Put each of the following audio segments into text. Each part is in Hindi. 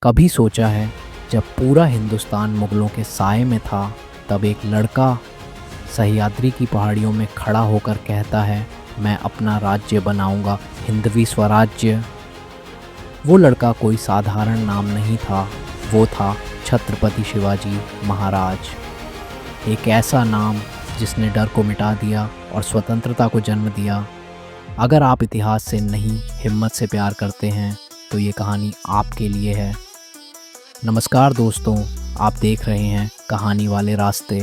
कभी सोचा है जब पूरा हिंदुस्तान मुगलों के साए में था, तब एक लड़का सह्याद्री की पहाड़ियों में खड़ा होकर कहता है, मैं अपना राज्य बनाऊंगा, हिंदवी स्वराज्य। वो लड़का कोई साधारण नाम नहीं था, वो था छत्रपति शिवाजी महाराज। एक ऐसा नाम जिसने डर को मिटा दिया और स्वतंत्रता को जन्म दिया। अगर आप इतिहास से नहीं, हिम्मत से प्यार करते हैं तो ये कहानी आपके लिए है। नमस्कार दोस्तों, आप देख रहे हैं कहानी वाले रास्ते,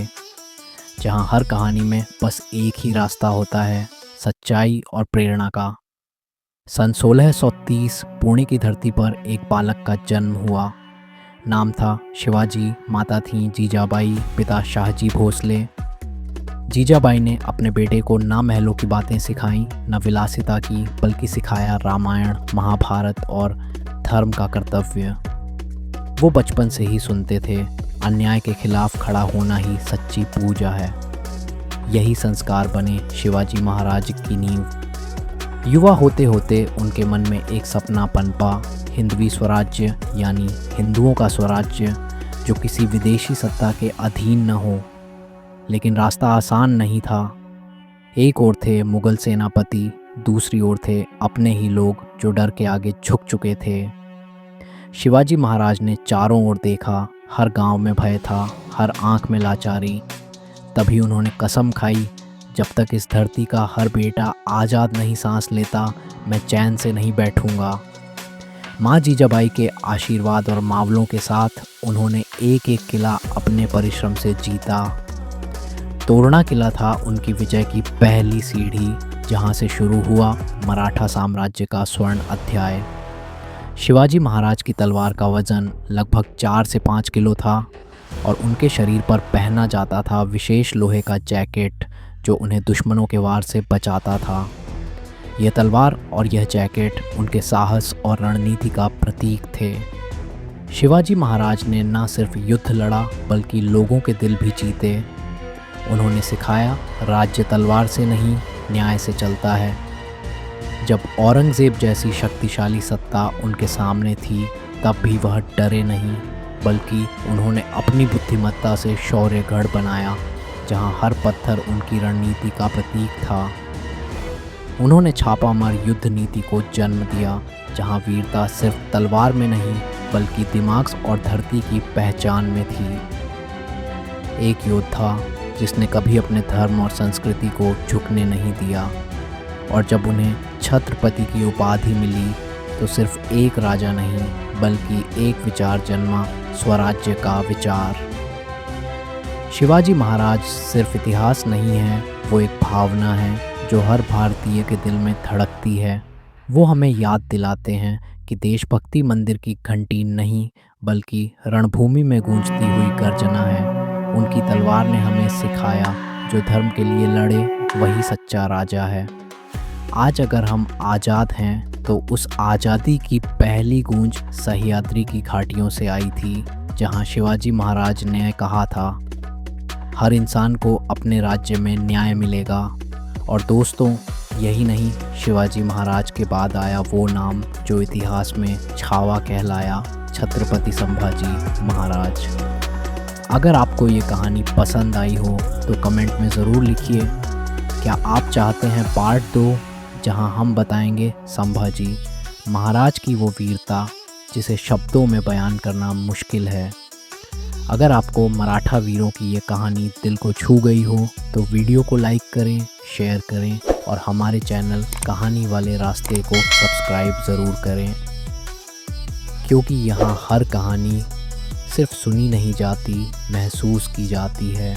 जहां हर कहानी में बस एक ही रास्ता होता है, सच्चाई और प्रेरणा का। सन 1630 पुणे की धरती पर एक बालक का जन्म हुआ। नाम था शिवाजी, माता थी जीजाबाई, पिता शाहजी भोसले। जीजाबाई ने अपने बेटे को ना महलों की बातें सिखाईं, न विलासिता की, बल्कि सिखाया रामायण, महाभारत और धर्म का कर्तव्य। वो बचपन से ही सुनते थे, अन्याय के खिलाफ खड़ा होना ही सच्ची पूजा है। यही संस्कार बने शिवाजी महाराज की नींव। युवा होते होते उनके मन में एक सपना पनपा, हिंदवी स्वराज्य यानी हिंदुओं का स्वराज्य, जो किसी विदेशी सत्ता के अधीन न हो। लेकिन रास्ता आसान नहीं था। एक ओर थे मुगल सेनापति, दूसरी ओर थे अपने ही लोग जो डर के आगे झुक चुके थे। शिवाजी महाराज ने चारों ओर देखा, हर गांव में भय था, हर आंख में लाचारी। तभी उन्होंने कसम खाई, जब तक इस धरती का हर बेटा आज़ाद नहीं सांस लेता, मैं चैन से नहीं बैठूंगा। माँ जीजाबाई के आशीर्वाद और मावलों के साथ उन्होंने एक एक किला अपने परिश्रम से जीता। तोरना किला था उनकी विजय की पहली सीढ़ी, जहां से शुरू हुआ मराठा साम्राज्य का स्वर्ण अध्याय। शिवाजी महाराज की तलवार का वजन लगभग 4 से 5 किलो था और उनके शरीर पर पहना जाता था विशेष लोहे का जैकेट, जो उन्हें दुश्मनों के वार से बचाता था। यह तलवार और यह जैकेट उनके साहस और रणनीति का प्रतीक थे। शिवाजी महाराज ने न सिर्फ युद्ध लड़ा, बल्कि लोगों के दिल भी जीते। उन्होंने सिखाया, राज्य तलवार से नहीं, न्याय से चलता है। जब औरंगज़ेब जैसी शक्तिशाली सत्ता उनके सामने थी, तब भी वह डरे नहीं, बल्कि उन्होंने अपनी बुद्धिमत्ता से शौर्यगढ़ बनाया, जहां हर पत्थर उनकी रणनीति का प्रतीक था। उन्होंने छापामार युद्ध नीति को जन्म दिया, जहां वीरता सिर्फ तलवार में नहीं, बल्कि दिमाग और धरती की पहचान में थी। एक योद्धा जिसने कभी अपने धर्म और संस्कृति को झुकने नहीं दिया। और जब उन्हें छत्रपति की उपाधि मिली, तो सिर्फ एक राजा नहीं, बल्कि एक विचार जन्मा, स्वराज्य का विचार। शिवाजी महाराज सिर्फ इतिहास नहीं है, वो एक भावना है जो हर भारतीय के दिल में धड़कती है। वो हमें याद दिलाते हैं कि देशभक्ति मंदिर की घंटी नहीं, बल्कि रणभूमि में गूंजती हुई गर्जना है। उनकी तलवार ने हमें सिखाया, जो धर्म के लिए लड़े वही सच्चा राजा है। आज अगर हम आज़ाद हैं, तो उस आज़ादी की पहली गूंज सह्याद्री की घाटियों से आई थी, जहां शिवाजी महाराज ने कहा था, हर इंसान को अपने राज्य में न्याय मिलेगा। और दोस्तों, यही नहीं, शिवाजी महाराज के बाद आया वो नाम जो इतिहास में छावा कहलाया, छत्रपति संभाजी महाराज। अगर आपको ये कहानी पसंद आई हो तो कमेंट में ज़रूर लिखिए। क्या आप चाहते हैं पार्ट 2, जहां हम बताएंगे संभाजी महाराज की वो वीरता जिसे शब्दों में बयान करना मुश्किल है। अगर आपको मराठा वीरों की ये कहानी दिल को छू गई हो, तो वीडियो को लाइक करें, शेयर करें और हमारे चैनल कहानी वाले रास्ते को सब्सक्राइब ज़रूर करें, क्योंकि यहाँ हर कहानी सिर्फ सुनी नहीं जाती, महसूस की जाती है।